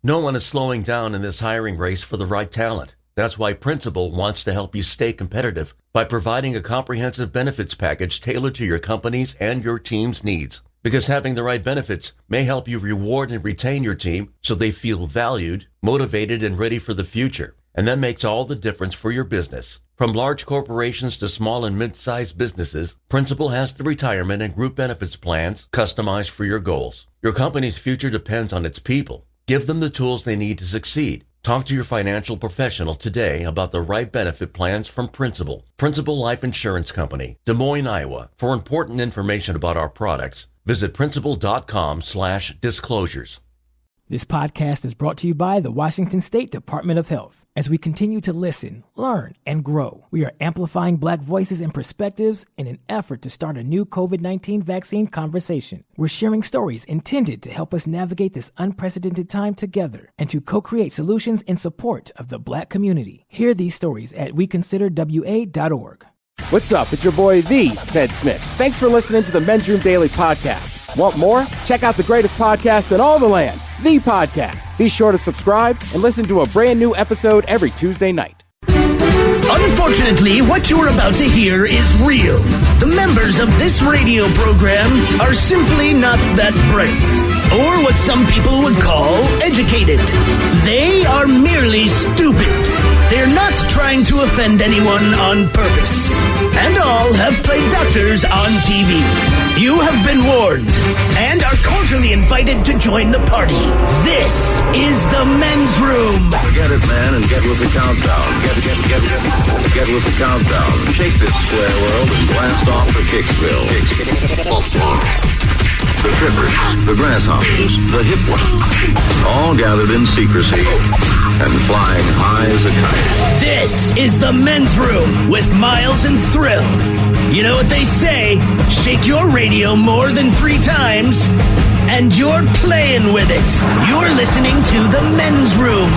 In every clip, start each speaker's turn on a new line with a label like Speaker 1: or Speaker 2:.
Speaker 1: No one is slowing down in this hiring race for the right talent. That's why Principal wants to help you stay competitive by providing a comprehensive benefits package tailored to your company's and your team's needs. Because having the right benefits may help you reward and retain your team so they feel valued, motivated, and ready for the future. And that makes all the difference for your business. From large corporations to small and mid-sized businesses, Principal has the retirement and group benefits plans customized for your goals. Your company's future depends on its people. Give them the tools they need to succeed. Talk to your financial professional today about the right benefit plans from Principal. Principal Life Insurance Company, Des Moines, Iowa. For important information about our products, visit principal.com/disclosures.
Speaker 2: This podcast is brought to you by the Washington State Department of Health. As we continue to listen, learn, and grow, we are amplifying Black voices and perspectives in an effort to start a new COVID-19 vaccine conversation. We're sharing stories intended to help us navigate this unprecedented time together and to co-create solutions in support of the Black community. Hear these stories at weconsiderwa.org.
Speaker 3: What's up? It's your boy, The Ted Smith. Thanks for listening to the Men's Room Daily Podcast. Want more? Check out the greatest podcast in all the land, The Podcast. Be sure to subscribe and listen to a brand new episode every Tuesday night.
Speaker 4: Unfortunately, what you're about to hear is real. The members of this radio program are simply not that bright, or what some people would call educated. They are merely stupid. They're not trying to offend anyone on purpose. And all have played doctors on TV. You have been warned and are cordially invited to join the party. This is the Men's Room.
Speaker 5: Forget it, man, and get with the countdown. Get with the countdown. Shake this square world and blast off for Kicksville. The trippers, the grasshoppers, the hip ones, all gathered in secrecy and flying high as a kite.
Speaker 4: This is the Men's Room with Miles and Thrill. You know what they say, shake your radio more than 3 times, and you're playing with it. You're listening to the Men's Room.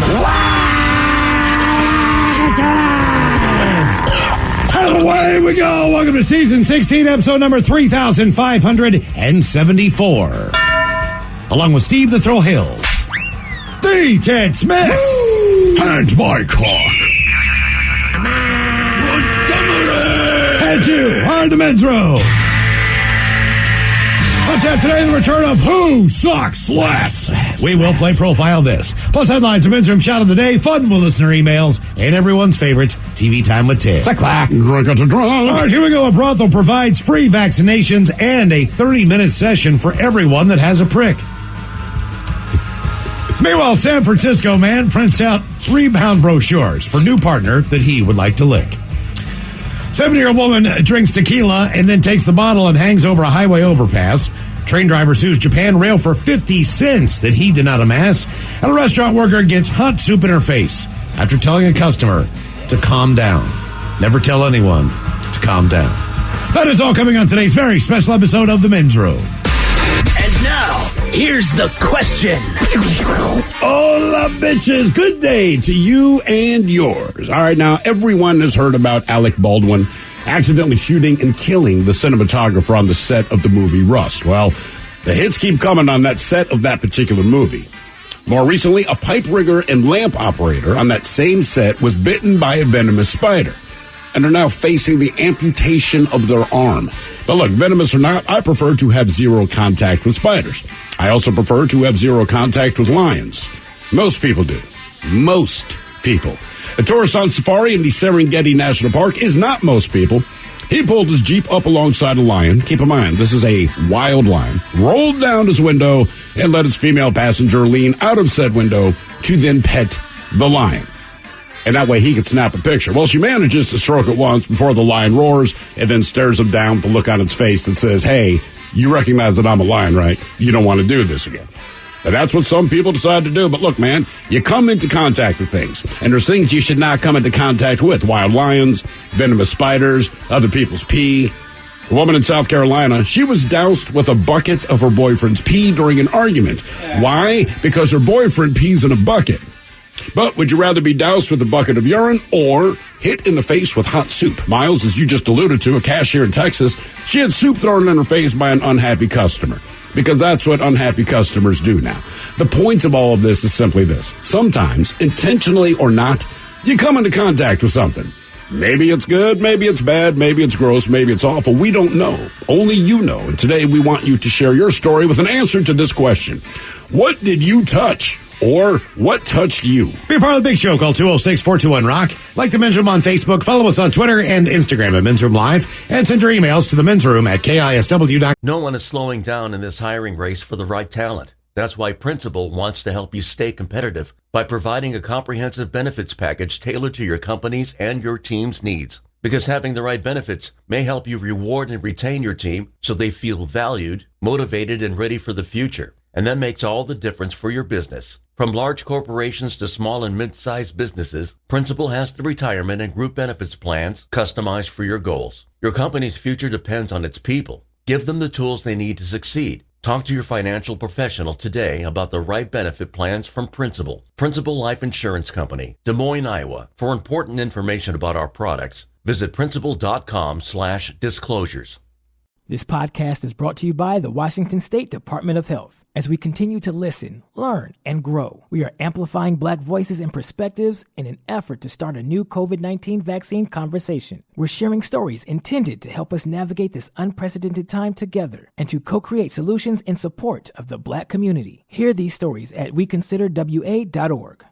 Speaker 6: Away we go. Welcome to season 16, episode number 3574. Along with Steve the Thrill Hill, the Ted Smith, and my cock. And you are the Men's Room. Let's have today the return of Who Sucks Less. We will play Profile This. Plus headlines, a Men's Room shot of the day, fun with listener emails, and everyone's favorite, TV Time with Ted. Clack. All right, here we go. A brothel provides free vaccinations and a 30-minute session for everyone that has a prick. Meanwhile, San Francisco man prints out rebound brochures for new partner that he would like to lick. 70-year-old woman drinks tequila and then takes the bottle and hangs over a highway overpass. Train driver sues Japan Rail for 50 cents that he did not amass. And a restaurant worker gets hot soup in her face after telling a customer to calm down. Never tell anyone to calm down. That is all coming on today's very special episode of The Men's Room.
Speaker 4: And now, here's the question.
Speaker 7: Hola, bitches. Good day to you and yours. All right, now, everyone has heard about Alec Baldwin accidentally shooting and killing the cinematographer on the set of the movie Rust. Well, the hits keep coming on that set of that particular movie. More recently, a pipe rigger and lamp operator on that same set was bitten by a venomous spider and are now facing the amputation of their arm. But look, venomous or not, I prefer to have zero contact with spiders. I also prefer to have zero contact with lions. Most people do. Most people. A tourist on safari in the Serengeti National Park is not most people. He pulled his Jeep up alongside a lion. Keep in mind, this is a wild lion. Rolled down his window and let his female passenger lean out of said window to then pet the lion. And that way he could snap a picture. Well, she manages to stroke it once before the lion roars and then stares him down with the look on its face that says, hey, you recognize that I'm a lion, right? You don't want to do this again. And that's what some people decide to do. But look, man, you come into contact with things, and there's things you should not come into contact with. Wild lions, venomous spiders, other people's pee. A woman in South Carolina, she was doused with a bucket of her boyfriend's pee during an argument. Why? Because her boyfriend pees in a bucket. But would you rather be doused with a bucket of urine or hit in the face with hot soup? Miles, as you just alluded to, a cashier in Texas, she had soup thrown in her face by an unhappy customer. because that's what unhappy customers do now. The point of all of this is simply this. Sometimes, intentionally or not, you come into contact with something. Maybe it's good, maybe it's bad, maybe it's gross, maybe it's awful. We don't know. Only you know. And today we want you to share your story with an answer to this question. What did you touch? Or what touched you?
Speaker 6: Be a part of the big show. Call 206-421-ROCK. Like the Men's Room on Facebook. Follow us on Twitter and Instagram at Men's Room Live. And send your emails to the Men's Room at KISW.com.
Speaker 1: No one is slowing down in this hiring race for the right talent. That's why Principal wants to help you stay competitive by providing a comprehensive benefits package tailored to your company's and your team's needs. Because having the right benefits may help you reward and retain your team so they feel valued, motivated, and ready for the future. And that makes all the difference for your business. From large corporations to small and mid-sized businesses, Principal has the retirement and group benefits plans customized for your goals. Your company's future depends on its people. Give them the tools they need to succeed. Talk to your financial professional today about the right benefit plans from Principal. Principal Life Insurance Company, Des Moines, Iowa. For important information about our products, visit principal.com/disclosures.
Speaker 2: This podcast is brought to you by the Washington State Department of Health. As we continue to listen, learn, and grow, we are amplifying Black voices and perspectives in an effort to start a new COVID-19 vaccine conversation. We're sharing stories intended to help us navigate this unprecedented time together and to co-create solutions in support of the Black community. Hear these stories at weconsiderwa.org.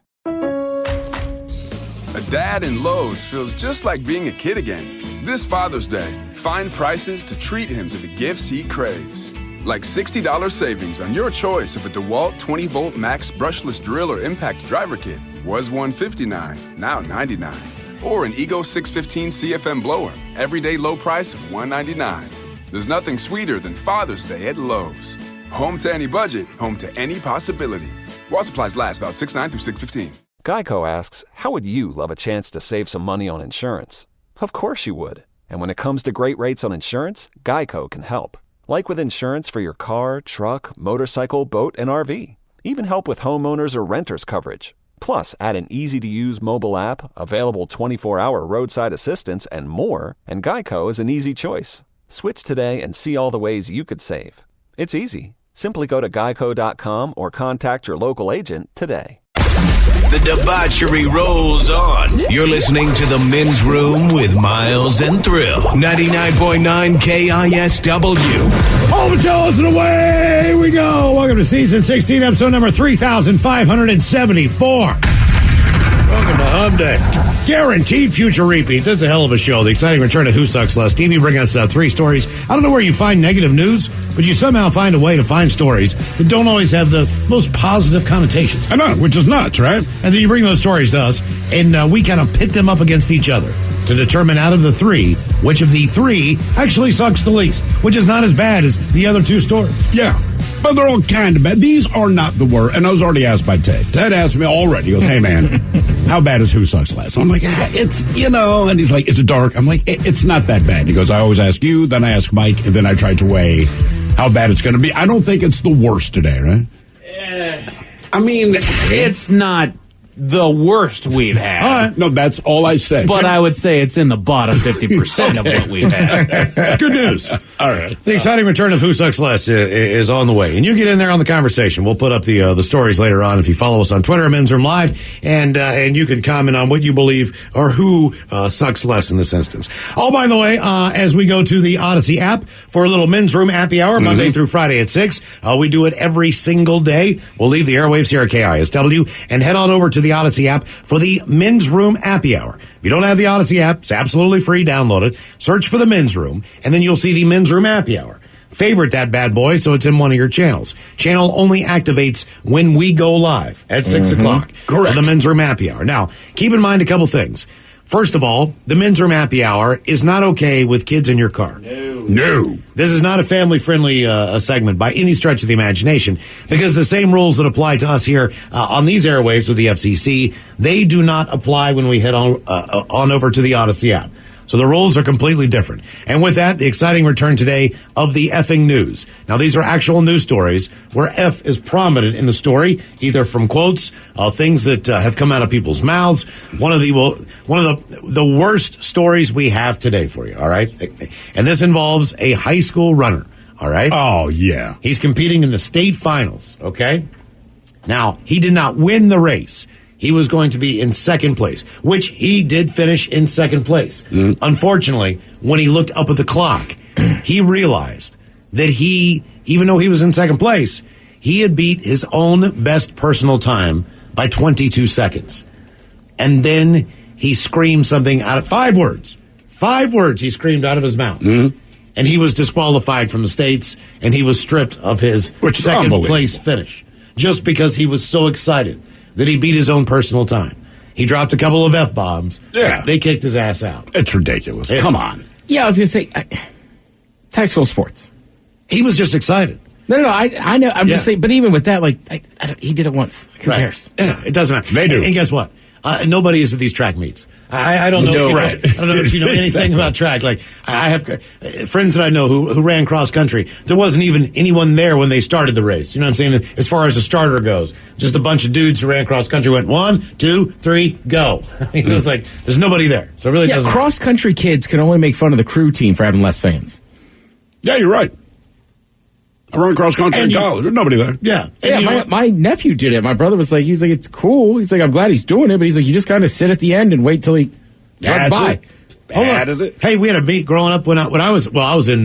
Speaker 8: A dad in Lowe's feels just like being a kid again. This Father's Day, find prices to treat him to the gifts he craves. Like $60 savings on your choice of a DeWalt 20-volt max brushless drill or impact driver kit. Was $159, now $99. Or an Ego 615 CFM blower, everyday low price of $199. There's nothing sweeter than Father's Day at Lowe's. Home to any budget, home to any possibility. While supplies last, about 6/9 through 6/15.
Speaker 9: Geico asks, how would you love a chance to save some money on insurance? Of course you would. And when it comes to great rates on insurance, Geico can help. Like with insurance for your car, truck, motorcycle, boat, and RV. Even help with homeowners or renters coverage. Plus, add an easy-to-use mobile app, available 24-hour roadside assistance, and more, and Geico is an easy choice. Switch today and see all the ways you could save. It's easy. Simply go to geico.com or contact your local agent today.
Speaker 4: The debauchery rolls on. You're listening to The Men's Room with Miles and Thrill. 99.9 KISW.
Speaker 6: Overtones and away we go. Welcome to season 16, episode number 3,574. Welcome to Hub Day. Guaranteed future repeat. That's a hell of a show. The exciting return of Who Sucks Less. Stevie bring us 3 stories. I don't know where you find negative news, but you somehow find a way to find stories that don't always have the most positive connotations.
Speaker 7: I know, which is nuts, right?
Speaker 6: And then you bring those stories to us, and we kind of pit them up against each other to determine out of the 3, which of the 3 actually sucks the least, which is not as bad as the other 2 stories.
Speaker 7: Yeah. But they're all kind of bad. These are not the worst. And I was already asked by Ted. Ted asked me already. He goes, hey, man, how bad is Who Sucks Less? I'm like, it's, and he's like, is it dark? I'm like, it's not that bad. He goes, I always ask you, then I ask Mike, and then I try to weigh how bad it's going to be. I don't think it's the worst today, right? I mean,
Speaker 10: it's not the worst we've had.
Speaker 7: No, that's all I said.
Speaker 10: But I would say it's in the bottom 50% of what we've had.
Speaker 7: Good news. All right.
Speaker 6: The exciting return of Who Sucks Less is on the way. And you get in there on the conversation. We'll put up the stories later on if you follow us on Twitter, Men's Room Live, and you can comment on what you believe or who sucks less in this instance. Oh, by the way, as we go to the Odyssey app for a little Men's Room Happy Hour, Monday through Friday at 6, we do it every single day. We'll leave the airwaves here at KISW and head on over to the Odyssey app for the Men's Room Happy Hour. If you don't have the Odyssey app, it's absolutely free. Download it. Search for the Men's Room, and then you'll see the Men's Room Happy Hour. Favorite that bad boy so it's in one of your channels. Channel only activates when we go live at 6 o'clock.
Speaker 7: Correct.
Speaker 6: For the Men's Room Happy Hour. Now, keep in mind a couple things. First of all, the Men's Room Happy Hour is not okay with kids in your car.
Speaker 7: No.
Speaker 6: This is not a family-friendly segment by any stretch of the imagination, because the same rules that apply to us here on these airwaves with the FCC, they do not apply when we head on over to the Odyssey app. So the rules are completely different. And with that, the exciting return today of the effing news. Now, these are actual news stories where F is prominent in the story, either from quotes, things that have come out of people's mouths. One of the worst stories we have today for you, all right? And this involves a high school runner. All right?
Speaker 7: Oh, yeah.
Speaker 6: He's competing in the state finals, okay? Now, he did not win the race. He was going to be in second place, which he did finish in second place. Unfortunately, when he looked up at the clock, he realized that even though he was in second place, he had beat his own best personal time by 22 seconds. And then he screamed something out of 5 words. 5 words he screamed out of his mouth. And he was disqualified from the States, and he was stripped of his second place finish just because he was so excited that he beat his own personal time. He dropped a couple of F-bombs.
Speaker 7: Yeah.
Speaker 6: They kicked his ass out.
Speaker 7: It's ridiculous. Come on.
Speaker 3: Yeah, I was going to say, it's high school sports.
Speaker 6: He was just excited.
Speaker 3: No, I know. I'm just saying, but even with that, he did it once. Who cares?
Speaker 6: Yeah, it doesn't matter.
Speaker 7: They do.
Speaker 6: And guess what? Nobody is at these track meets. I don't know.
Speaker 7: No,
Speaker 6: I don't know if you know anything about track. Like, I have friends that I know who ran cross country. There wasn't even anyone there when they started the race. You know what I'm saying? As far as the starter goes, just a bunch of dudes who ran cross country went 1, 2, 3, go. It was like there's nobody there. So it really doesn't.
Speaker 3: Cross country kids can only make fun of the crew team for having less fans.
Speaker 7: Yeah, you're right. I run cross country in college. There's nobody there.
Speaker 6: Yeah.
Speaker 3: My nephew did it. My brother was like, it's cool. He's like, I'm glad he's doing it, but he's like, you just kind of sit at the end and wait till he runs by.
Speaker 7: Bad is it?
Speaker 6: Hey, we had a meet growing up when I was in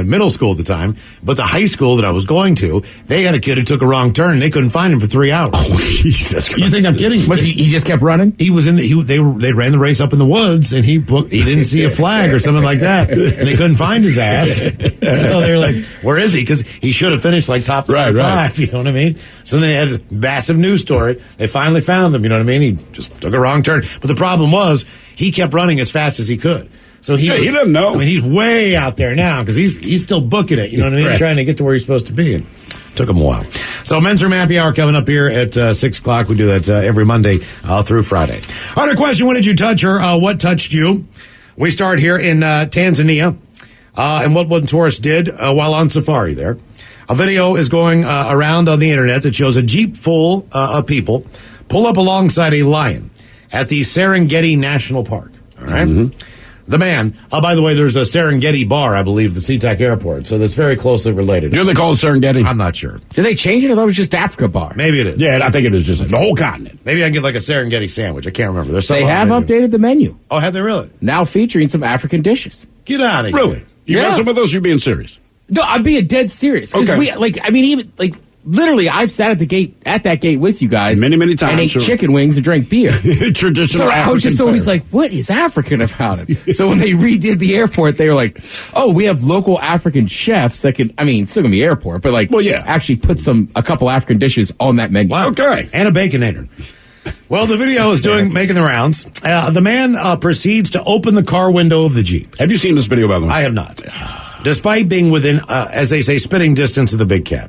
Speaker 6: middle school at the time, but the high school that I was going to, they had a kid who took a wrong turn and they couldn't find him for 3 hours.
Speaker 7: Oh, Jesus Christ.
Speaker 6: You think I'm kidding?
Speaker 3: Was he just kept running?
Speaker 6: He was they ran the race up in the woods and he didn't see a flag or something like that, and they couldn't find his ass. So they were like, where is he? Because he should have finished like top 5, you know what I mean? So then they had this massive news story. They finally found him, you know what I mean? He just took a wrong turn. But the problem was, he kept running as fast as he could. So he
Speaker 7: doesn't know.
Speaker 6: I mean, he's way out there now because he's still booking it. You know what I mean?
Speaker 7: Right.
Speaker 6: Trying to get to where he's supposed to be. And took him a while. So Men's Room Happy Hour coming up here at 6 o'clock. We do that every Monday through Friday. Other question, what did you touch or what touched you? We start here in Tanzania and what one tourist did while on safari there. A video is going around on the internet that shows a Jeep full of people pull up alongside a lion at the Serengeti National Park. All right? The man, by the way, there's a Serengeti bar, I believe, at the SeaTac Airport, so that's very closely related.
Speaker 7: Do they call it Serengeti?
Speaker 6: I'm not sure.
Speaker 3: Did they change it? I thought it was just Africa bar.
Speaker 6: Maybe it is.
Speaker 7: Yeah, I think it is just the whole continent.
Speaker 6: Maybe I can get like a Serengeti sandwich. I can't remember.
Speaker 3: They have updated the menu.
Speaker 6: Oh, have they really?
Speaker 3: Now featuring some African dishes.
Speaker 6: Get out of here.
Speaker 7: Really? You got some of those? You're being serious?
Speaker 3: No, I'm being dead serious.
Speaker 7: Okay.
Speaker 3: Literally, I've sat at that gate with you guys
Speaker 7: many times
Speaker 3: and ate chicken wings and drank beer.
Speaker 7: Traditional.
Speaker 3: So
Speaker 7: African
Speaker 3: I was just always
Speaker 7: fare.
Speaker 3: like, what is African about it? So when they redid the airport, they were like, oh, we have local African chefs that can, it's still gonna be airport, but actually put a couple African dishes on that menu.
Speaker 6: Wow. Okay. And a Baconator. Well, the video is making the rounds. The man proceeds to open the car window of the Jeep.
Speaker 7: Have you seen this video, by the way?
Speaker 6: I have not. Despite being within, as they say, spitting distance of the big cat.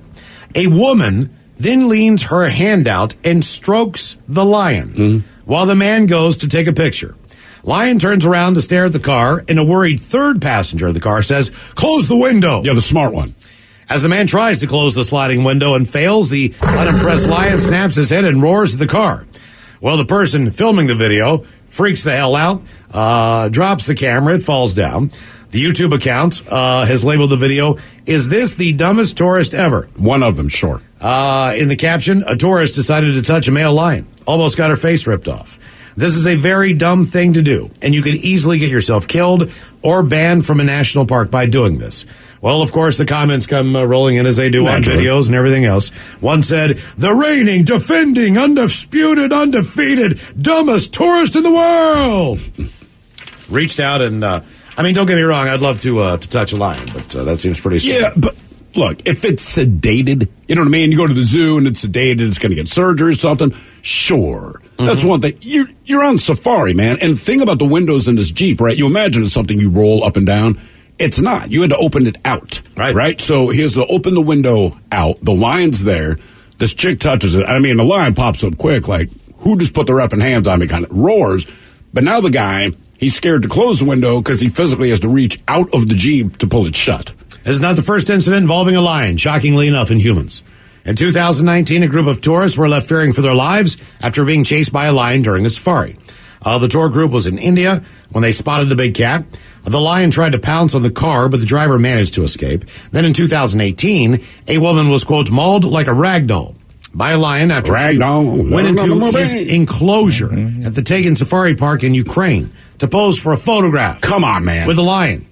Speaker 6: A woman then leans her hand out and strokes the lion while the man goes to take a picture. Lion turns around to stare at the car, and a worried third passenger of the car says, "Close the window."
Speaker 7: Yeah, the smart one.
Speaker 6: As the man tries to close the sliding window and fails, the unimpressed lion snaps his head and roars at the car. Well, the person filming the video freaks the hell out, drops the camera, it falls down. The YouTube account has labeled the video, "Is this the dumbest tourist ever?"
Speaker 7: One of them, sure.
Speaker 6: In the caption, a tourist decided to touch a male lion. Almost got her face ripped off. This is a very dumb thing to do, and you could easily get yourself killed or banned from a national park by doing this. Well, of course, the comments come rolling in as they do on videos and everything else. One said, "The reigning, defending, undisputed, undefeated, dumbest tourist in the world." Reached out and... don't get me wrong. I'd love to touch a lion, but that seems pretty stupid.
Speaker 7: Yeah, but look, if it's sedated, you know what I mean? You go to the zoo and it's sedated, it's going to get surgery or something. Sure. That's one thing. You're on safari, man. And the thing about the windows in this Jeep, right? You imagine it's something you roll up and down. It's not. You had to open it out. Right? So here's to open the window out. The lion's there. This chick touches it. The lion pops up quick, like, who just put their effing hands on me? Kind of roars. But now the guy... he's scared to close the window because he physically has to reach out of the Jeep to pull it shut.
Speaker 6: This is not the first incident involving a lion, shockingly enough, in humans. In 2019, a group of tourists were left fearing for their lives after being chased by a lion during a safari. The tour group was in India when they spotted the big cat. The lion tried to pounce on the car, but the driver managed to escape. Then in 2018, a woman was, quote, mauled like a rag doll by a lion after she went into his enclosure at the Tagan Safari Park in Ukraine to pose for a photograph.
Speaker 7: Come on, man.
Speaker 6: With the lion.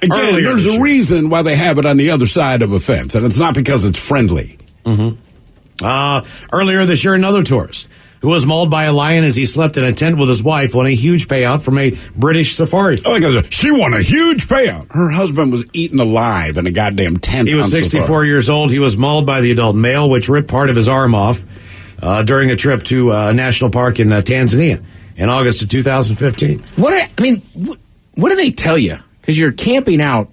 Speaker 7: Again, there's a reason why they have it on the other side of a fence, and it's not because it's friendly.
Speaker 6: Earlier this year, another tourist who was mauled by a lion as he slept in a tent with his wife won a huge payout from a British safari.
Speaker 7: She won a huge payout. Her husband was eaten alive in a goddamn tent.
Speaker 6: He was 64
Speaker 7: safari.
Speaker 6: years old. He was mauled by the adult male, which ripped part of his arm off during a trip to a national park in Tanzania in August of 2015.
Speaker 3: What do they tell you? Because you're camping out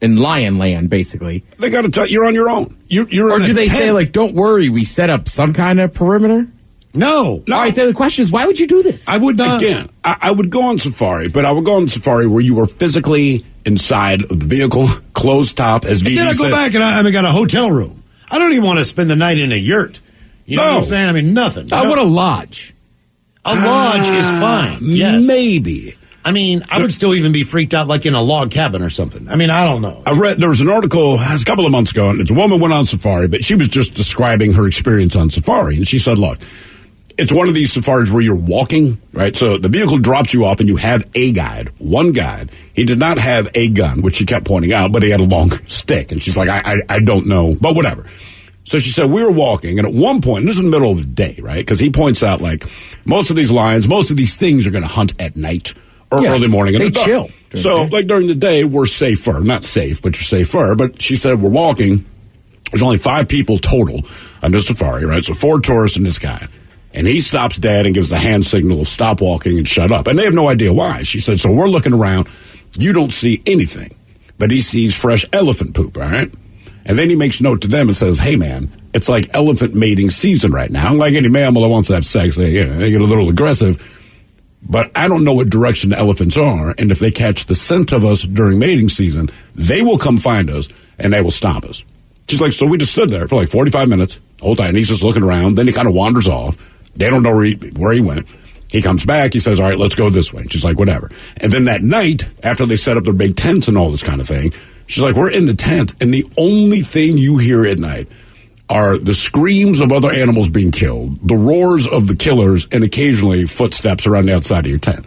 Speaker 3: in lion land, basically.
Speaker 7: They got to tell you you're on your own. Or
Speaker 3: do they say, like, don't worry, we set up some kind of perimeter?
Speaker 6: No.
Speaker 3: All right, then the question is, why would you do this?
Speaker 6: I would not.
Speaker 7: Again, I would go on safari, but I would go on safari where you were physically inside of the vehicle, closed top, as VG
Speaker 6: said. Then I go back and I got a hotel room. I don't even want to spend the night in a yurt. You know what I'm saying? I mean, nothing.
Speaker 3: I want a lodge.
Speaker 6: A lodge is fine. Yes.
Speaker 7: Maybe.
Speaker 6: I mean, I would still even be freaked out like in a log cabin or something. I mean, I don't know.
Speaker 7: There was an article a couple of months ago, and it's a woman went on safari, but she was just describing her experience on safari. And she said, look, it's one of these safaris where you're walking, right? So the vehicle drops you off and you have a guide, one guide. He did not have a gun, which she kept pointing out, but he had a long stick. And she's like, I don't know, but whatever. So she said, we were walking, and at one point, and this is in the middle of the day, right? Because he points out, like, most of these lions, most of these things are going to hunt at night or early morning.
Speaker 3: They chill.
Speaker 7: So, like, during the day, we're safer. Not safe, but you're safer. But she said, we're walking. There's only 5 people total on this safari, right? So 4 tourists and this guy. And he stops dead and gives the hand signal of stop walking and shut up. And they have no idea why. She said, so we're looking around. You don't see anything. But he sees fresh elephant poop, all right? And then he makes note to them and says, hey, man, it's like elephant mating season right now. Like any mammal that wants to have sex, they get a little aggressive. But I don't know what direction the elephants are. And if they catch the scent of us during mating season, they will come find us and they will stop us. She's like, so we just stood there for like 45 minutes, the whole time. And he's just looking around. Then he kind of wanders off. They don't know where he went. He comes back. He says, all right, let's go this way. She's like, whatever. And then that night, after they set up their big tents and all this kind of thing, she's like, we're in the tent. And the only thing you hear at night are the screams of other animals being killed, the roars of the killers, and occasionally footsteps around the outside of your tent.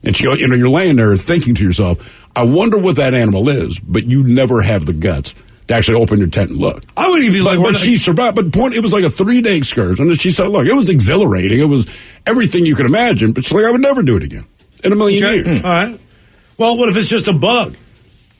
Speaker 7: And she goes, you're laying there thinking to yourself, I wonder what that animal is, but you never have the guts to actually open your tent and look.
Speaker 6: I wouldn't be like,
Speaker 7: but she survived. But it was like a 3-day excursion. And she said, look, it was exhilarating. It was everything you could imagine. But she's like, I would never do it again in a million years.
Speaker 6: All right. Well, what if it's just a bug?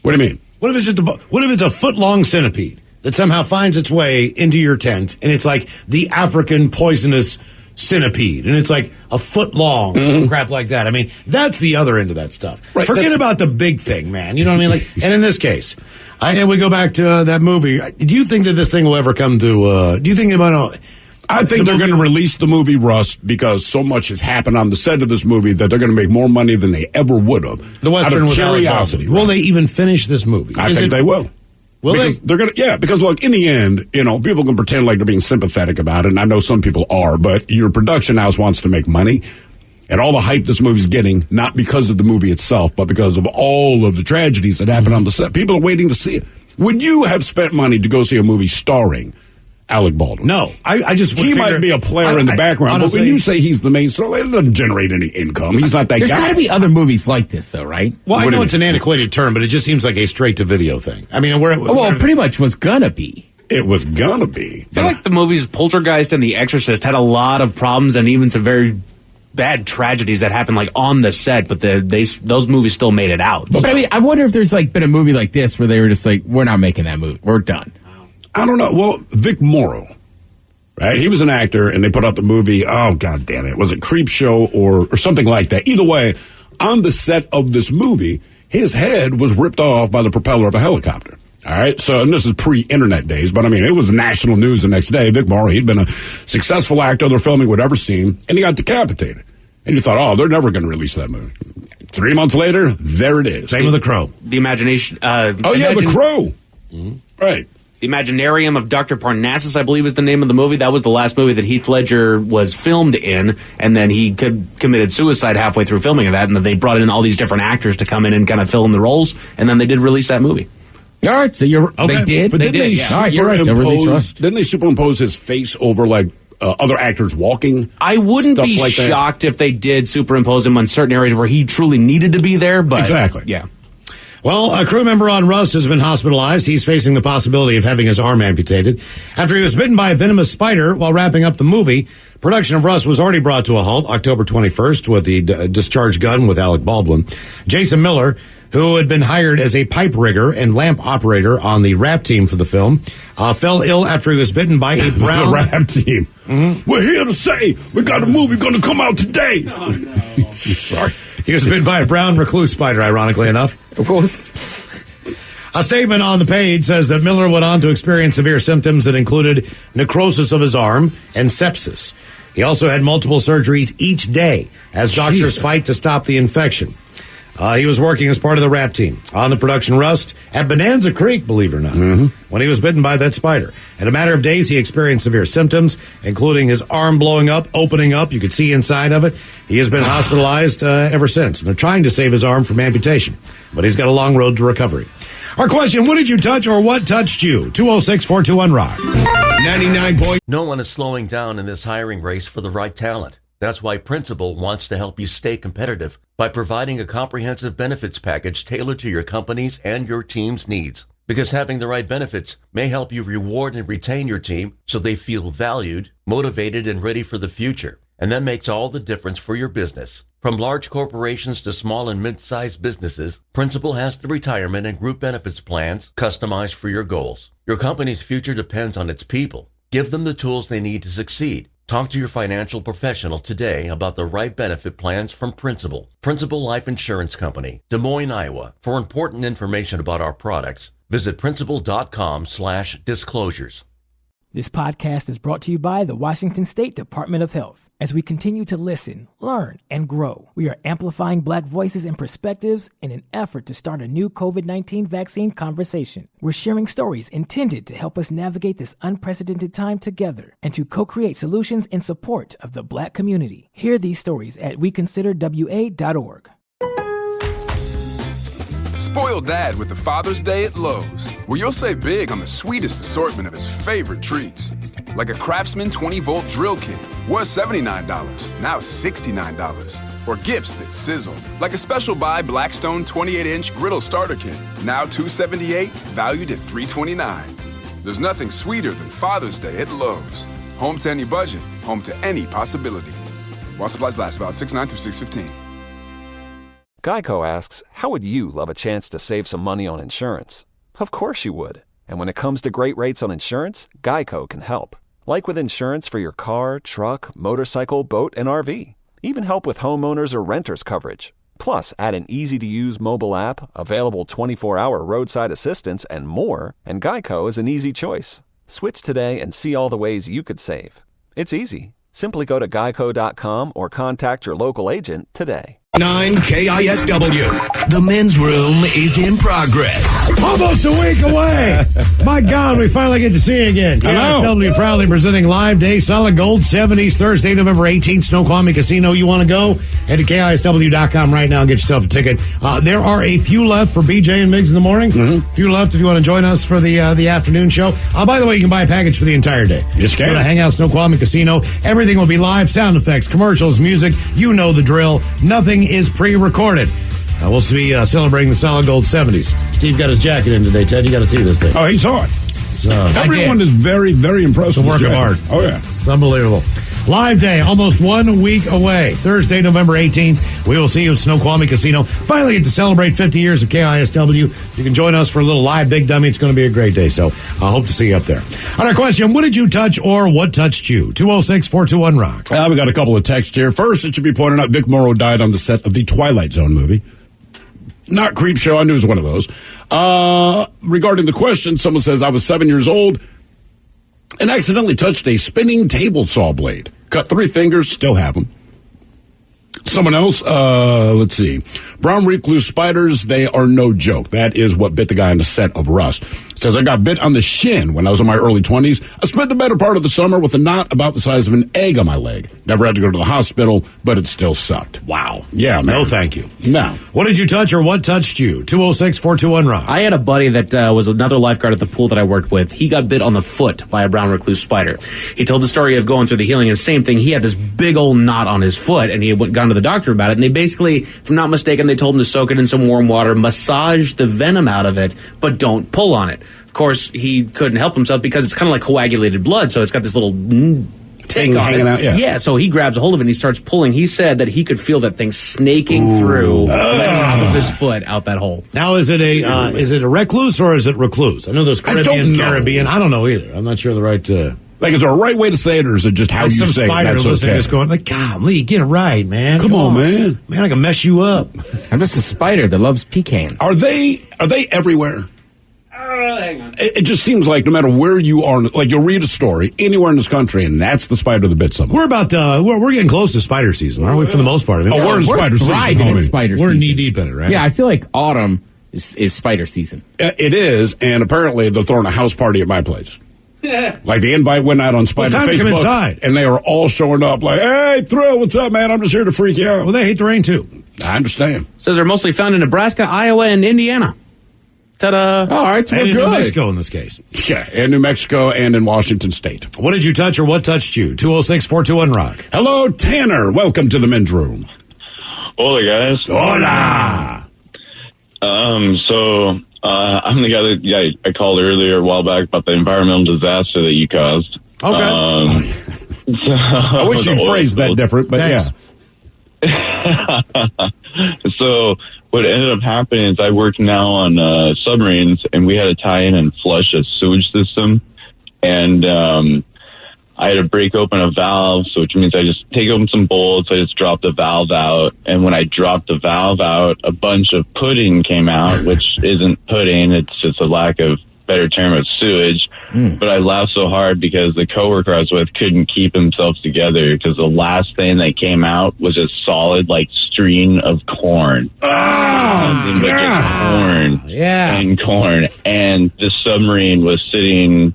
Speaker 7: What do you mean?
Speaker 6: What if it's just a bug? What if it's a foot-long centipede that somehow finds its way into your tent, and it's like the African poisonous centipede, and it's like a foot long, some crap like that. I mean, that's the other end of that stuff.
Speaker 7: Right,
Speaker 6: Forget about the big thing, man. You know what I mean? Like, and in this case, and we go back to that movie. Do you think that this thing will ever come to? Do you think about?
Speaker 7: I think they're going to release the movie Rust because so much has happened on the set of this movie that they're going to make more money than they ever would have.
Speaker 6: The Western
Speaker 7: out of curiosity.
Speaker 6: Will they even finish this movie?
Speaker 7: I think they will.
Speaker 6: Will
Speaker 7: because
Speaker 6: they?
Speaker 7: They're going to, because look, in the end, people can pretend like they're being sympathetic about it, and I know some people are, but your production house wants to make money, and all the hype this movie's getting, not because of the movie itself, but because of all of the tragedies that happen on the set. People are waiting to see it. Would you have spent money to go see a movie starring Alec Baldwin?
Speaker 6: No. I just
Speaker 7: he might be a player in the background,
Speaker 6: honestly,
Speaker 7: but when you say he's the main star, it doesn't generate any income. He's not that guy.
Speaker 3: There's got to be other movies like this, though, right?
Speaker 6: Well, I know it's an antiquated term, but it just seems like a straight-to-video thing. I mean,
Speaker 3: pretty much was gonna be.
Speaker 7: It was gonna be.
Speaker 10: I feel like the movies Poltergeist and The Exorcist had a lot of problems and even some very bad tragedies that happened like on the set, but those movies still made it out.
Speaker 3: But I mean, I wonder if there's like been a movie like this where they were just like, we're not making that movie. We're done.
Speaker 7: I don't know. Well, Vic Morrow, right? He was an actor, and they put out the movie, oh, God damn it. Was it Creepshow or something like that? Either way, on the set of this movie, his head was ripped off by the propeller of a helicopter. All right? So, and this is pre-internet days, but I mean, it was national news the next day. Vic Morrow, he'd been a successful actor they're filming whatever scene, and he got decapitated. And you thought, oh, they're never going to release that movie. 3 months later, there it is.
Speaker 6: Same with The Crow.
Speaker 10: The imagination.
Speaker 7: The Crow. Mm-hmm. Right.
Speaker 10: Imaginarium of Dr. Parnassus, I believe is the name of the movie. That was the last movie that Heath Ledger was filmed in, and then he committed suicide halfway through filming of that, and then they brought in all these different actors to come in and kind of fill in the roles, and then they did release that movie.
Speaker 3: All right, so they did?
Speaker 7: But didn't
Speaker 10: yeah.
Speaker 3: All right, you're right.
Speaker 7: Didn't they superimpose his face over, like, other actors walking?
Speaker 10: I wouldn't
Speaker 7: stuff
Speaker 10: be
Speaker 7: like that?
Speaker 10: shocked if they did superimpose him on certain areas where he truly needed to be there, but...
Speaker 7: Exactly.
Speaker 10: Yeah.
Speaker 6: Well, a crew member on Rust has been hospitalized. He's facing the possibility of having his arm amputated after he was bitten by a venomous spider while wrapping up the movie. Production of Rust was already brought to a halt October 21st with the discharged gun with Alec Baldwin. Jason Miller, who had been hired as a pipe rigger and lamp operator on the rap team for the film, fell ill after he was bitten by a brown...
Speaker 7: The rap team.
Speaker 6: Mm-hmm.
Speaker 7: We're here to say we got a movie going to come out today.
Speaker 10: Oh, no.
Speaker 7: Sorry.
Speaker 6: He was bitten by a brown recluse spider, ironically enough.
Speaker 3: Of course.
Speaker 6: A statement on the page says that Miller went on to experience severe symptoms that included necrosis of his arm and sepsis. He also had multiple surgeries each day as doctors fight to stop the infection. He was working as part of the rap team on the production Rust at Bonanza Creek, believe it or not, when he was bitten by that spider. In a matter of days, he experienced severe symptoms, including his arm blowing up, opening up. You could see inside of it. He has been hospitalized ever since. And they're trying to save his arm from amputation, but he's got a long road to recovery. Our question, what did you touch or what touched you? 206-421-ROCK.
Speaker 7: 99
Speaker 1: No one is slowing down in this hiring race for the right talent. That's why Principal wants to help you stay competitive by providing a comprehensive benefits package tailored to your company's and your team's needs. Because having the right benefits may help you reward and retain your team so they feel valued, motivated, and ready for the future. And that makes all the difference for your business. From large corporations to small and mid-sized businesses, Principal has the retirement and group benefits plans customized for your goals. Your company's future depends on its people. Give them the tools they need to succeed. Talk to your financial professional today about the right benefit plans from Principal. Principal Life Insurance Company, Des Moines, Iowa. For important information about our products, visit principal.com/disclosures.
Speaker 2: This podcast is brought to you by the Washington State Department of Health. As we continue to listen, learn, and grow, we are amplifying Black voices and perspectives in an effort to start a new COVID-19 vaccine conversation. We're sharing stories intended to help us navigate this unprecedented time together and to co-create solutions in support of the Black community. Hear these stories at weconsiderwa.org.
Speaker 8: Spoil Dad with the Father's Day at Lowe's, where you'll save big on the sweetest assortment of his favorite treats. Like a Craftsman 20-volt drill kit, was $79, now $69. Or gifts that sizzle, like a special buy Blackstone 28-inch griddle starter kit, now $278, valued at $329. There's nothing sweeter than Father's Day at Lowe's. Home to any budget, home to any possibility. While supplies last, about 6/9 through 6/15.
Speaker 9: Geico asks, how would you love a chance to save some money on insurance? Of course you would. And when it comes to great rates on insurance, Geico can help. Like with insurance for your car, truck, motorcycle, boat, and RV. Even help with homeowners or renters coverage. Plus, add an easy-to-use mobile app, available 24-hour roadside assistance, and more, and Geico is an easy choice. Switch today and see all the ways you could save. It's easy. Simply go to geico.com or contact your local agent today.
Speaker 4: 9 KISW. The men's room is in progress.
Speaker 6: Almost a week away. My God, we finally get to see you again. KISW proudly presenting Live Day Solid Gold 70s Thursday, November 18th, Snoqualmie Casino. You want to go? Head to KISW.com right now and get yourself a ticket. There are a few left for BJ and Miggs in the morning. A few left if you want to join us for the afternoon show. By the way, you can buy a package for the entire day.
Speaker 7: Yes, can.
Speaker 6: Go to Hangout Snoqualmie Casino. Everything will be live. Sound effects, commercials, music. You know the drill. Nothing is pre-recorded. We'll be celebrating the Solid Gold 70s. Steve got his jacket in today, Ted. You got to see this thing.
Speaker 7: Oh, he saw it. Everyone is very, very impressed with
Speaker 6: a work of art.
Speaker 7: Oh, yeah.
Speaker 6: It's unbelievable. Live Day, almost 1 week away. Thursday, November 18th. We will see you at Snoqualmie Casino. Finally get to celebrate 50 years of KISW. You can join us for a little live Big Dummy. It's going to be a great day, so I hope to see you up there. On our question, what did you touch or what touched you? 206-421-ROCK.
Speaker 7: We got a couple of texts here. First, it should be pointed out Vic Morrow died on the set of the Twilight Zone movie. Not Creepshow. I knew it was one of those. Regarding the question, someone says, I was 7 years old and accidentally touched a spinning table saw blade. Cut 3 fingers, still have them. Someone else, let's see. Brown recluse spiders, they are no joke. That is what bit the guy on the set of Rust. Says, I got bit on the shin when I was in my early 20s. I spent the better part of the summer with a knot about the size of an egg on my leg. Never had to go to the hospital, but it still sucked.
Speaker 6: Wow.
Speaker 7: Yeah, man.
Speaker 6: No, thank you.
Speaker 7: No.
Speaker 6: What did you touch or what touched you? 206-421-ROCK.
Speaker 10: I had a buddy that was another lifeguard at the pool that I worked with. He got bit on the foot by a brown recluse spider. He told the story of going through the healing, and same thing. He had this big old knot on his foot, and he had gone to the doctor about it. And they basically, if I'm not mistaken, they told him to soak it in some warm water, massage the venom out of it, but don't pull on it. Of course, he couldn't help himself because it's kind of like coagulated blood, so it's got this little
Speaker 7: thing hanging out.
Speaker 10: Yeah, so he grabs a hold of it and he starts pulling. He said that he could feel that thing snaking through the top of his foot out that hole.
Speaker 6: Now, is it a recluse or is it recluse? I know there's Caribbean. I don't know either. I'm not sure the right.
Speaker 7: Like, is there a right way to say it, or is it just how you say it? That's
Speaker 6: listening
Speaker 7: okay.
Speaker 6: Just going like, God, Lee, get it right, man.
Speaker 7: Come on, man.
Speaker 6: Man, I can mess you up.
Speaker 3: I'm just a spider that loves pecans.
Speaker 7: Are they everywhere?
Speaker 10: Hang on.
Speaker 7: It just seems like no matter where you are, like you'll read a story anywhere in this country, and that's the spider that bit someone.
Speaker 6: We're about we're getting close to spider season, aren't we? For the most part. I mean,
Speaker 7: we're in spider season.
Speaker 6: We're knee deep in it, right?
Speaker 3: Yeah, I feel like autumn is spider season.
Speaker 7: It is, and apparently they're throwing a house party at my place. Like the invite went out on Spider
Speaker 6: time to come
Speaker 7: Facebook,
Speaker 6: inside.
Speaker 7: and they were all showing up like, "Hey, Thrill, what's up, man? I'm just here to freak you out."
Speaker 6: Well, they hate the rain too.
Speaker 7: I understand.
Speaker 10: Says they're mostly found in Nebraska, Iowa, and Indiana. Ta-da!
Speaker 3: All right, so
Speaker 6: And
Speaker 3: we're
Speaker 6: in
Speaker 3: good.
Speaker 6: New Mexico in this case.
Speaker 7: Yeah, in New Mexico and in Washington State.
Speaker 6: What did you touch or what touched you? 206-421-ROCK.
Speaker 7: Hello, Tanner. Welcome to the men's room.
Speaker 11: Hola, guys.
Speaker 7: Hola.
Speaker 11: So I'm the guy that I called earlier a while back about the environmental disaster that you caused.
Speaker 6: Okay.
Speaker 11: So,
Speaker 7: I wish you'd phrased that different, but
Speaker 6: Thanks.
Speaker 11: yeah. So what ended up happening is I work now on submarines, and we had to tie in and flush a sewage system, and I had to break open a valve, so which means I just take open some bolts, I just drop the valve out, and when I dropped the valve out, a bunch of pudding came out, which isn't pudding, it's just a lack of better term of sewage. But I laughed so hard because the coworker I was with couldn't keep themselves together because the last thing that came out was a solid like stream of corn. Nothing but just corn.
Speaker 6: Yeah.
Speaker 11: And corn. And the submarine was sitting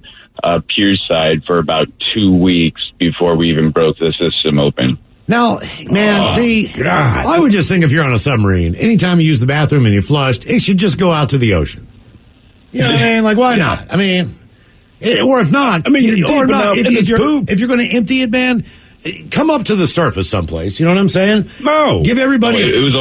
Speaker 11: pier side for about 2 weeks before we even broke the system open.
Speaker 6: Now, man, I would just think if you're on a submarine, anytime you use the bathroom and you flushed, it should just go out to the ocean. You know what I mean? Like, why not? I mean, or if not,
Speaker 7: I mean, you're deep enough and it's poop.
Speaker 6: If you're going to empty it, man, come up to the surface someplace. You know what I'm saying?
Speaker 7: No.
Speaker 6: Give everybody.
Speaker 11: It was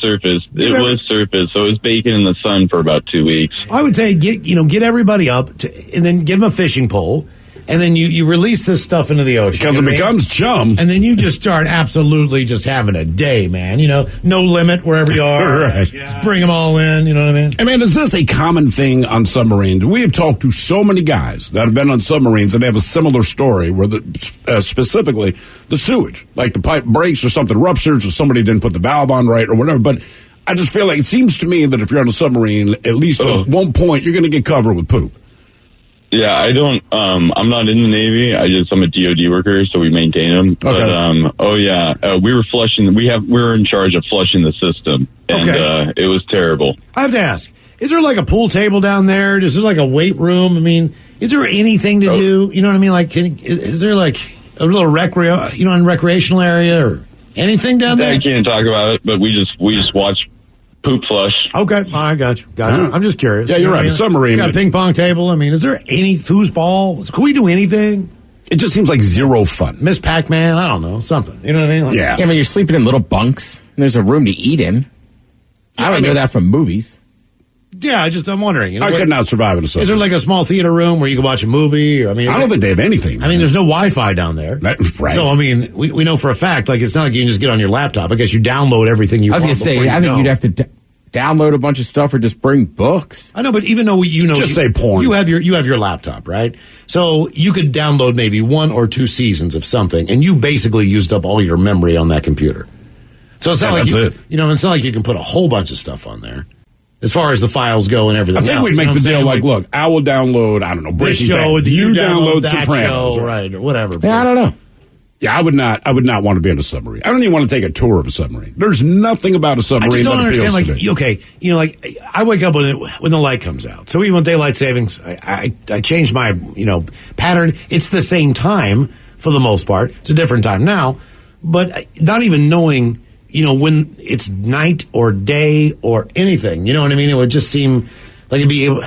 Speaker 11: surfaced. Was surfaced, so it was baking in the sun for about 2 weeks.
Speaker 6: I would say get everybody up and then give them a fishing pole. And then you release this stuff into the ocean.
Speaker 7: Because it becomes chum.
Speaker 6: And then you just start absolutely just having a day, man. You know, no limit wherever you are.
Speaker 7: Right.
Speaker 6: Just bring them all in, you know what I mean?
Speaker 7: And man, is this a common thing on submarines? We have talked to so many guys that have been on submarines and they have a similar story where specifically the sewage, like the pipe breaks or something ruptures or somebody didn't put the valve on right or whatever. But I just feel like it seems to me that if you're on a submarine, at least at one point, you're going to get covered with poop.
Speaker 11: Yeah, I don't, I'm not in the Navy. I'm a DOD worker, so we maintain them.
Speaker 7: Okay.
Speaker 11: But, we were flushing, we were in charge of flushing the system, and, it was terrible.
Speaker 6: I have to ask, is there like a pool table down there? Is there like a weight room? I mean, is there anything to do? You know what I mean? Like, is there like a little recreational area or anything down there?
Speaker 11: I can't talk about it, but we just watch poop flush.
Speaker 6: Okay, I got you. I'm just curious.
Speaker 7: Yeah, you're right. A submarine.
Speaker 6: Got a ping pong table. I mean, is there any foosball? Can we do anything?
Speaker 7: It just seems like zero fun.
Speaker 6: Miss Pac-Man? I don't know. Something. You know what I mean? Like,
Speaker 7: yeah.
Speaker 3: I mean, you're sleeping in little bunks, and there's a room to eat in. I don't know that from movies.
Speaker 6: Yeah, I'm wondering. You know,
Speaker 7: I could not survive in a submarine.
Speaker 6: Is there like a small theater room where you can watch a movie? I mean,
Speaker 7: I don't think they have anything.
Speaker 6: I mean, there's no Wi-Fi down there.
Speaker 7: Right.
Speaker 6: So, I mean, we know for a fact, like, it's not like you can just get on your laptop. I guess you download everything you want.
Speaker 3: I was going to say, I think you'd have to download a bunch of stuff or just bring books.
Speaker 6: I know, but even though
Speaker 7: just say porn.
Speaker 6: You have your laptop, right? So you could download maybe 1 or 2 seasons of something, and you basically used up all your memory on that computer. So it's not like it's not like you can put a whole bunch of stuff on there. As far as the files go and everything
Speaker 7: I think
Speaker 6: else,
Speaker 7: we'd make the deal like, look, I will download, I don't know,
Speaker 6: this
Speaker 7: Breaking
Speaker 6: show,
Speaker 7: Bad.
Speaker 6: you download that
Speaker 7: Sopranos.
Speaker 6: show, right, or whatever.
Speaker 3: Yeah, I don't know.
Speaker 7: Yeah, I would not want to be on a submarine. I don't even want to take a tour of a submarine. There's nothing about a submarine.
Speaker 6: I just don't understand. Like,
Speaker 7: to
Speaker 6: okay, I wake up when the light comes out. So even with daylight savings, I change my pattern. It's the same time for the most part. It's a different time now, but not even knowing when it's night or day or anything. You know what I mean? It would just seem like it'd be able.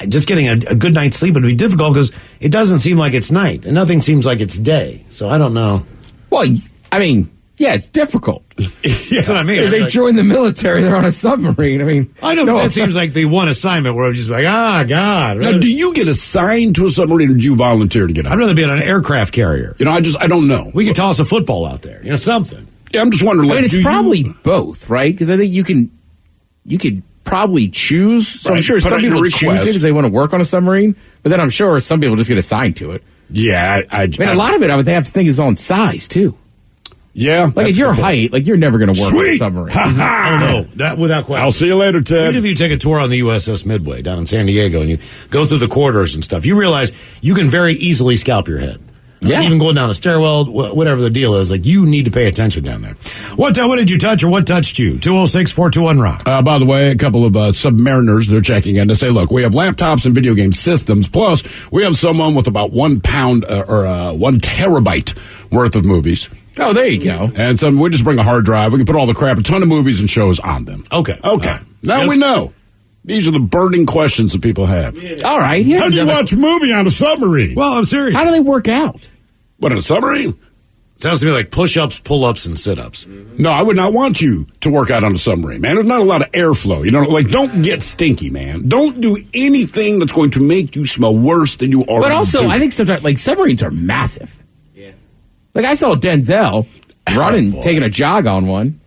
Speaker 6: Just getting a good night's sleep would be difficult because it doesn't seem like it's night and nothing seems like it's day. So I don't know.
Speaker 3: Well, I mean, yeah, it's difficult.
Speaker 6: That's what I mean.
Speaker 3: If they join the military, they're on a submarine. I mean,
Speaker 6: I know, but that seems like the one assignment where I'm just like, God.
Speaker 7: Now, do you get assigned to a submarine or do you volunteer to get on?
Speaker 6: I'd rather be on an aircraft carrier.
Speaker 7: I don't know.
Speaker 6: We could toss a football out there, something.
Speaker 7: Yeah, I'm just wondering.
Speaker 3: I mean, it's probably both, right? Because I think you could probably choose. So I'm sure some people choose it because they want to work on a submarine, but then I'm sure some people just get assigned to it.
Speaker 7: Yeah, I mean,
Speaker 3: a lot of it, I would have to think is on size too.
Speaker 7: Yeah,
Speaker 3: like at your height, like you're never going to work on a submarine.
Speaker 6: Oh no, that without question.
Speaker 7: I'll see you later, Ted.
Speaker 6: Even if you take a tour on the USS Midway down in San Diego and you go through the corridors and stuff, you realize you can very easily scalp your head.
Speaker 3: Yeah.
Speaker 6: Even going down a stairwell, whatever the deal is, like you need to pay attention down there. What did you touch or what touched you? 206-421-ROCK.
Speaker 7: By the way, a couple of submariners, they're checking in to say, look, we have laptops and video game systems, plus we have someone with about 1 pound or 1 terabyte worth of movies.
Speaker 3: Oh, there you go.
Speaker 7: And we just bring a hard drive. We can put all the crap, a ton of movies and shows on them.
Speaker 6: Okay.
Speaker 7: Now we know. These are the burning questions that people have.
Speaker 3: All right. How
Speaker 7: do you watch a movie on a submarine?
Speaker 6: Well, I'm serious.
Speaker 3: How do they work out?
Speaker 7: What, on a submarine?
Speaker 6: Sounds to me like push-ups, pull-ups, and sit-ups.
Speaker 7: No, I would not want you to work out on a submarine, man. There's not a lot of airflow. Don't get stinky, man. Don't do anything that's going to make you smell worse than you already do.
Speaker 3: But also, I think sometimes, submarines are massive. Yeah. Like, I saw Denzel running, taking a jog on one.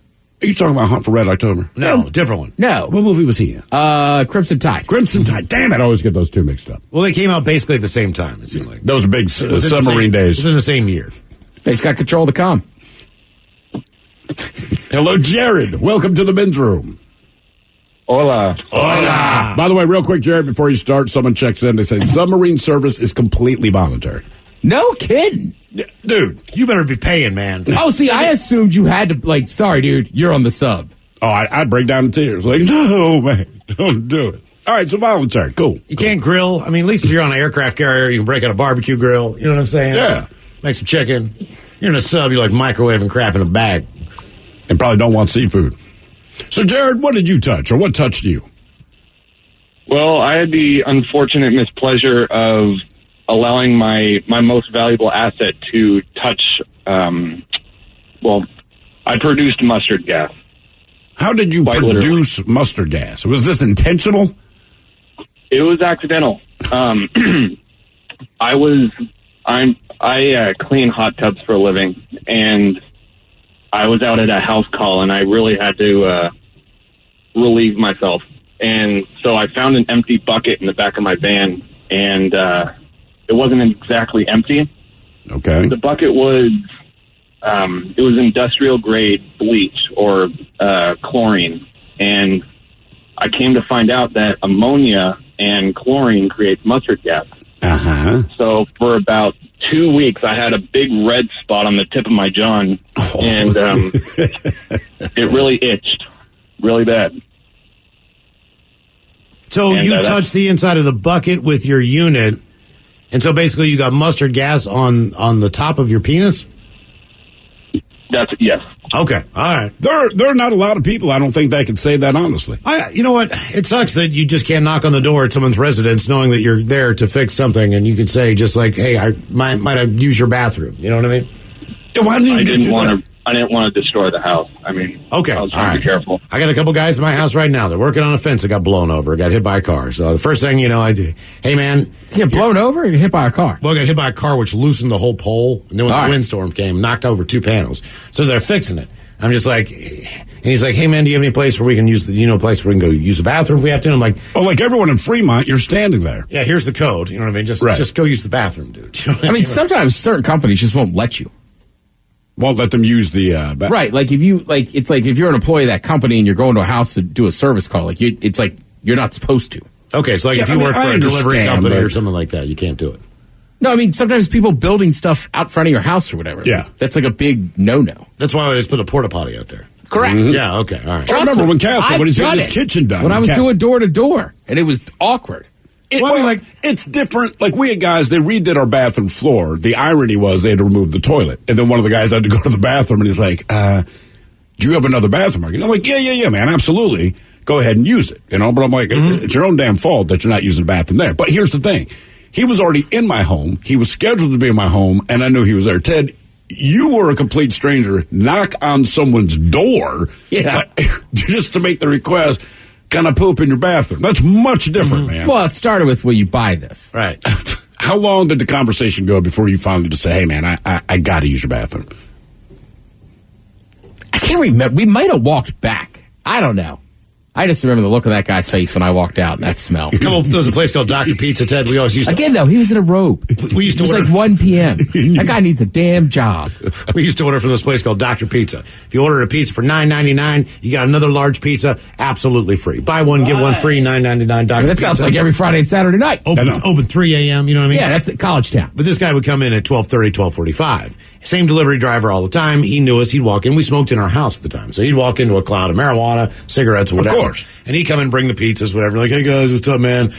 Speaker 7: Are you talking about Hunt for Red October?
Speaker 6: No, different one.
Speaker 3: No.
Speaker 7: What movie was he in?
Speaker 3: Crimson Tide.
Speaker 7: Crimson Tide. Damn it, I always get those two mixed up.
Speaker 6: Well, they came out basically at the same time, it seemed like.
Speaker 7: Those are big submarine days.
Speaker 6: Within the same year.
Speaker 3: He's got control of the comm.
Speaker 7: Hello, Jared. Welcome to the men's room.
Speaker 11: Hola.
Speaker 7: By the way, real quick, Jared, before you start, someone checks in. They say submarine service is completely voluntary.
Speaker 3: No kidding.
Speaker 7: Dude,
Speaker 6: you better be paying, man.
Speaker 3: Oh, see, I assumed you had to, sorry, dude, you're on the sub.
Speaker 7: Oh, I'd break down in tears. Like, no, man, don't do it. All right, so voluntary. Cool.
Speaker 6: You can't grill. I mean, at least if you're on an aircraft carrier, you can break out a barbecue grill. You know what I'm saying?
Speaker 7: Yeah.
Speaker 6: Make some chicken. You're in a sub, you're like microwaving crap in a bag.
Speaker 7: And probably don't want seafood. So, Jared, what did you touch, or what touched you?
Speaker 11: Well, I had the unfortunate mispleasure of allowing my most valuable asset to touch, I produced mustard gas.
Speaker 7: How did you produce mustard gas? Was this intentional?
Speaker 11: It was accidental. I clean hot tubs for a living, and I was out at a house call, and I really had to relieve myself. And so I found an empty bucket in the back of my van, and it wasn't exactly empty.
Speaker 7: Okay.
Speaker 11: The bucket was it was industrial grade bleach or chlorine, and I came to find out that ammonia and chlorine creates mustard gas.
Speaker 7: Uh-huh.
Speaker 11: So for about 2 weeks, I had a big red spot on the tip of my john, and it really itched really bad.
Speaker 6: So you touched the inside of the bucket with your unit, and so basically you got mustard gas on the top of your penis?
Speaker 11: Yes.
Speaker 6: Okay, all right.
Speaker 7: There are not a lot of people, I don't think, that can say that honestly.
Speaker 6: You know what? It sucks that you just can't knock on the door at someone's residence knowing that you're there to fix something, and you could say just like, hey, I might use your bathroom. You know what I mean?
Speaker 7: Yeah, why didn't you
Speaker 11: didn't want to destroy the house. I mean,
Speaker 6: okay,
Speaker 11: I was trying to be careful.
Speaker 6: I got a couple guys in my house right now. They're working on a fence that got blown over. It got hit by a car. So the first thing I do, hey man,
Speaker 3: you get blown over or you get hit by a car?
Speaker 6: Well, I got hit by a car which loosened the whole pole, and then when the windstorm came, knocked over 2 panels. So they're fixing it. I'm just like, and he's like, hey man, do you have any place where we can use place where we can go use the bathroom if we have to? And I'm like,
Speaker 7: oh, like everyone in Fremont, you're standing there.
Speaker 6: Yeah, here's the code. You know what I mean? Just go use the bathroom, dude. You know what
Speaker 3: I mean, sometimes certain companies just won't let you.
Speaker 7: Won't let them use the
Speaker 3: right. Like if you it's like if you're an employee of that company and you're going to a house to do a service call, it's like you're not supposed to.
Speaker 6: Okay, so if you work for a delivery company or something like that, you can't do it.
Speaker 3: No, I mean, sometimes people building stuff out front of your house or whatever.
Speaker 7: Yeah.
Speaker 3: That's like a big no-no.
Speaker 6: That's why I always put a porta potty out there.
Speaker 3: Correct.
Speaker 7: Mm-hmm.
Speaker 6: Yeah, okay, all right.
Speaker 7: I remember when Castle, when he's getting his kitchen done.
Speaker 3: When I was doing door-to-door, and it was awkward.
Speaker 7: It's different. Like, we had guys, they redid our bathroom floor. The irony was they had to remove the toilet. And then one of the guys had to go to the bathroom, and he's like, do you have another bathroom? I'm like, yeah, man, absolutely. Go ahead and use it. But I'm like, it's your own damn fault that you're not using the bathroom there. But here's the thing. He was already in my home. He was scheduled to be in my home, and I knew he was there. Ted, you were a complete stranger. Knock on someone's door just to make the request. Can I poop in your bathroom? That's much different, man.
Speaker 3: Well, it started with, will you buy this?
Speaker 6: Right.
Speaker 7: How long did the conversation go before you finally just say, hey, man, I got to use your bathroom?
Speaker 3: I can't remember. We might have walked back. I don't know. I just remember the look on that guy's face when I walked out and that smell.
Speaker 6: There was a place called Dr. Pizza, Ted. We always used to...
Speaker 3: Again, though, he was in a robe.
Speaker 6: We used to
Speaker 3: it was
Speaker 6: order...
Speaker 3: like 1 p.m. That guy needs a damn job.
Speaker 6: We used to order from this place called Dr. Pizza. If you order a pizza for $9.99, you got another large pizza absolutely free. Buy one, get one free, $9.99 Dr.
Speaker 3: That
Speaker 6: Pizza.
Speaker 3: sounds like every Friday and Saturday night.
Speaker 6: Open 3 a.m., you know what I mean?
Speaker 3: Yeah, that's at College Town.
Speaker 6: But this guy would come in at 12:30, 12:45. Same delivery driver all the time. He knew us. He'd walk in. We smoked in our house at the time. So he'd walk into a cloud of marijuana, cigarettes, or whatever.
Speaker 7: Of course.
Speaker 6: And he'd come and bring the pizzas, whatever. Like, hey, guys, what's up, man?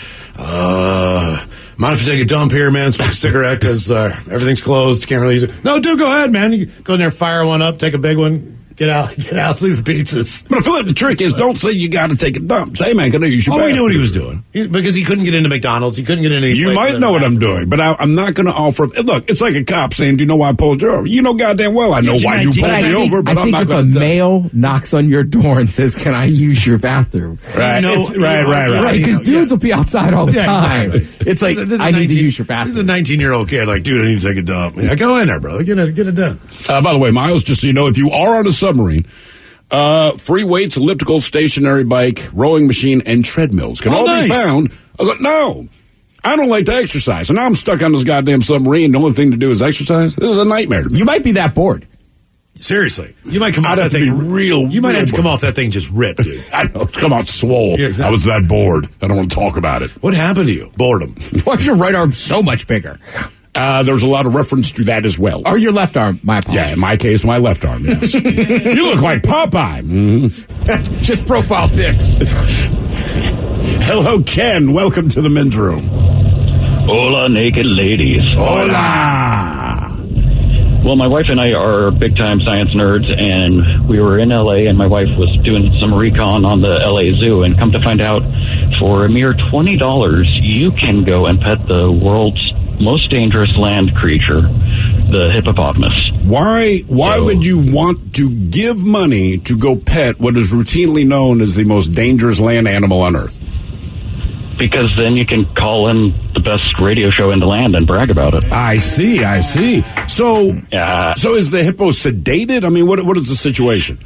Speaker 6: Mind if I take a dump here, man? Smoke a cigarette because everything's closed. Can't really use it. No, dude, go ahead, man. You go in there, fire one up, take a big one. Get out, leave the pizzas.
Speaker 7: But I feel like the trick is don't say you got to take a dump. Say, man, can I use your bathroom?
Speaker 6: We knew what he was doing. Because he couldn't get into McDonald's. He couldn't get into...
Speaker 7: You might know what I'm doing, but I'm not going to offer... Look, it's like a cop saying, do you know why I pulled you over? You know goddamn well I know why you pulled me over, but I'm not going to...
Speaker 3: I think if a male knocks on your door and says, can I use your bathroom?
Speaker 7: Right,
Speaker 3: Right, because dudes will be outside all the time.
Speaker 6: Exactly.
Speaker 3: It's like, I need to use your bathroom.
Speaker 6: This is a 19-year-old kid, like, dude, I need to take a dump. Yeah, go in there, brother. Get it done.
Speaker 7: By the way, Miles, just so you know, if you are on a submarine... free weights, elliptical, stationary bike, rowing machine, and treadmills can all be found. No, I don't like to exercise. And now I'm stuck on this goddamn submarine. The only thing to do is exercise. This is a nightmare to me.
Speaker 3: You might be that bored.
Speaker 6: Seriously. You might come off that thing.
Speaker 7: You
Speaker 6: might have to come off that thing just ripped, dude.
Speaker 7: I know. Come out swole.
Speaker 6: Yeah, exactly.
Speaker 7: I was that bored. I don't want to talk about it.
Speaker 6: What happened to you? Boredom.
Speaker 3: Why is your right arm so much bigger?
Speaker 7: There's a lot of reference to that as well.
Speaker 3: Or your left arm, my apologies.
Speaker 7: Yeah, in my case, my left arm, yes. You look like Popeye. Mm-hmm.
Speaker 3: Just profile pics.
Speaker 7: Hello, Ken. Welcome to the men's room.
Speaker 11: Hola, naked ladies.
Speaker 7: Hola.
Speaker 11: Well, my wife and I are big-time science nerds, and we were in L.A., and my wife was doing some recon on the L.A. Zoo, and come to find out, for a mere $20, you can go and pet the world's most dangerous land creature, the hippopotamus.
Speaker 7: Why would you want to give money to go pet what is routinely known as the most dangerous land animal on Earth?
Speaker 11: Because then you can call in the best radio show in the land and brag about it.
Speaker 7: I see. So is the hippo sedated? I mean, what is the situation?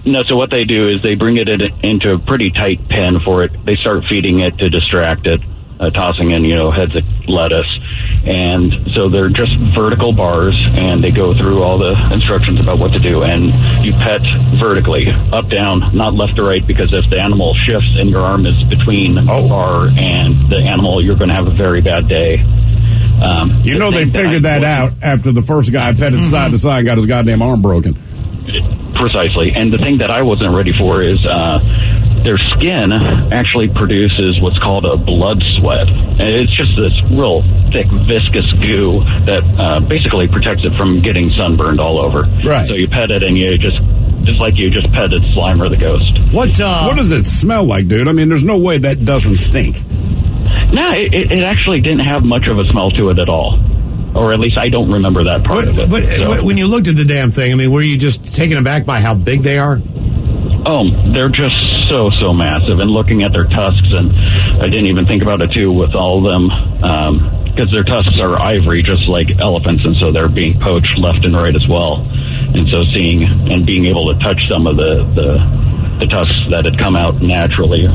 Speaker 11: No, so what they do is they bring it into a pretty tight pen for it. They start feeding it to distract it, tossing in, heads of lettuce. And so they're just vertical bars, and they go through all the instructions about what to do. And you pet vertically, up, down, not left or right, because if the animal shifts and your arm is between the bar and the animal, you're going to have a very bad day.
Speaker 7: They figured that out after the first guy petted side to side and got his goddamn arm broken.
Speaker 11: Precisely. And the thing that I wasn't ready for is their skin actually produces what's called a blood sweat. And it's just this real thick, viscous goo that basically protects it from getting sunburned all over.
Speaker 7: Right.
Speaker 11: So you pet it, and you just like you just petted Slimer the ghost.
Speaker 7: What does it smell like, dude? I mean, there's no way that doesn't stink.
Speaker 11: No, it actually didn't have much of a smell to it at all. Or at least I don't remember that part of it.
Speaker 6: But when you looked at the damn thing, I mean, were you just taken aback by how big they are?
Speaker 11: Oh, they're just so massive. And looking at their tusks, and I didn't even think about it, too, with all of them, because their tusks are ivory, just like elephants, and so they're being poached left and right as well. And so seeing and being able to touch some of the tusks that had come out naturally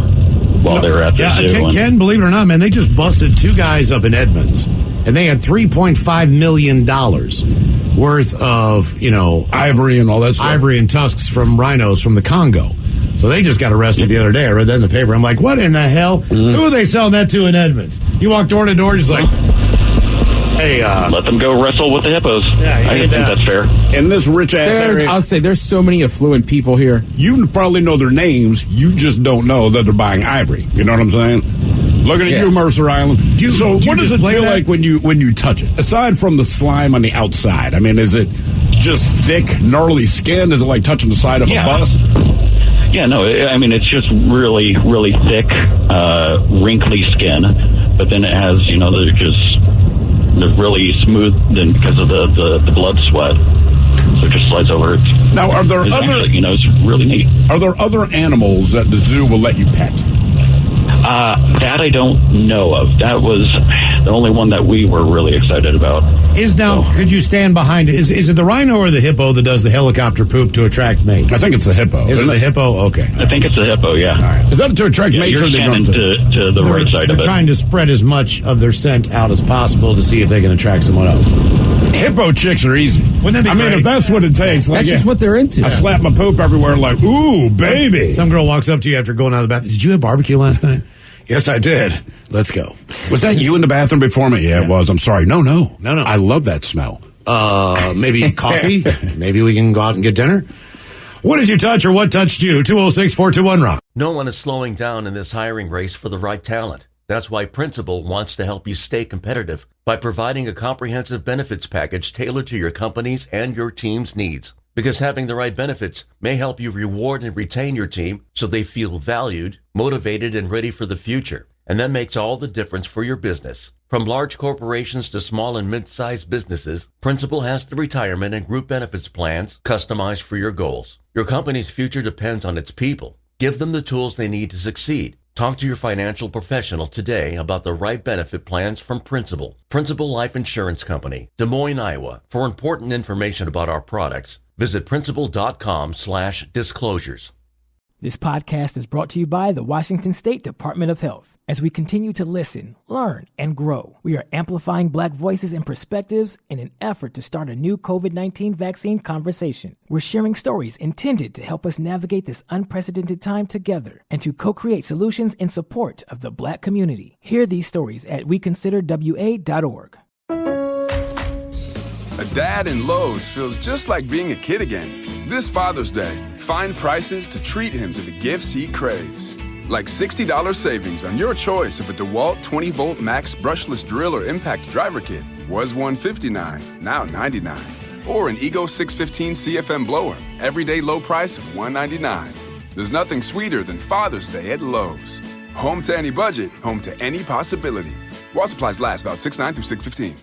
Speaker 11: while they were at the zoo.
Speaker 6: Ken, believe it or not, man, they just busted two guys up in Edmonds, and they had $3.5 million worth of,
Speaker 7: ivory and all that stuff.
Speaker 6: Ivory and tusks from rhinos from the Congo. So they just got arrested the other day. I read that in the paper. I'm like, what in the hell? Who are they selling that to in Edmonds? You walk door to door, just like,
Speaker 10: Hey,
Speaker 12: let them go wrestle with the hippos.
Speaker 10: Yeah,
Speaker 12: I think that's fair.
Speaker 7: In this rich ass area,
Speaker 3: I'll say there's so many affluent people here.
Speaker 7: you probably know their names. You just don't know that they're buying ivory. You know what I'm saying? Looking at you, Mercer Island. What does it feel like when you touch it? Aside from the slime on the outside, I mean, is it just thick, gnarly skin? Is it like touching the side of a bus?
Speaker 12: Yeah, no, I mean, it's just really, really thick, wrinkly skin. But then it has, they're really smooth then because of the blood sweat. So it just slides over.
Speaker 7: Now, are there other?
Speaker 12: Actually, it's really neat.
Speaker 7: Are there other animals that the zoo will let you pet?
Speaker 12: That I don't know of. That was the only one that we were really excited about.
Speaker 6: Could you stand behind it? Is it the rhino or the hippo that does the helicopter poop to attract mates?
Speaker 7: I think it's the hippo.
Speaker 6: Is it the hippo? Okay.
Speaker 12: I think it's the hippo, yeah. All
Speaker 6: right.
Speaker 7: Is that to attract mates
Speaker 12: you're
Speaker 7: or
Speaker 12: standing to the right side of it?
Speaker 6: They're trying to spread as much of their scent out as possible to see if they can attract someone else.
Speaker 7: Hippo chicks are easy.
Speaker 6: Wouldn't that be great?
Speaker 7: mean, if that's what it takes.
Speaker 3: That's just what they're into.
Speaker 7: I slap my poop everywhere like, ooh, baby.
Speaker 6: Some girl walks up to you after going out of the bathroom. Did you have barbecue last night? Yes, I did. Let's go.
Speaker 7: Was that you in the bathroom before me? Yeah, it was. I'm sorry. No. I love that smell.
Speaker 6: Maybe coffee? Maybe we can go out and get dinner? What did you touch or what touched you? 206-421-ROCK.
Speaker 1: No one is slowing down in this hiring race for the right talent. That's why Principal wants to help you stay competitive by providing a comprehensive benefits package tailored to your company's and your team's needs. Because having the right benefits may help you reward and retain your team so they feel valued, motivated, and ready for the future. And that makes all the difference for your business. From large corporations to small and mid-sized businesses, Principal has the retirement and group benefits plans customized for your goals. Your company's future depends on its people. Give them the tools they need to succeed. Talk to your financial professional today about the right benefit plans from Principal. Principal Life Insurance Company, Des Moines, Iowa. For important information about our products, visit principal.com/disclosures.
Speaker 2: This podcast is brought to you by the Washington State Department of Health. As we continue to listen, learn, and grow, we are amplifying Black voices and perspectives in an effort to start a new COVID-19 vaccine conversation. We're sharing stories intended to help us navigate this unprecedented time together and to co-create solutions in support of the Black community. Hear these stories at weconsiderwa.org.
Speaker 8: A dad in Lowe's feels just like being a kid again. This Father's Day, find prices to treat him to the gifts he craves. Like $60 savings on your choice of a DeWalt 20-volt max brushless drill or impact driver kit. Was $159, now $99. Or an Ego 615 CFM blower, everyday low price of $199. There's nothing sweeter than Father's Day at Lowe's. Home to any budget, home to any possibility. While supplies last, about 6/9 through 6/15.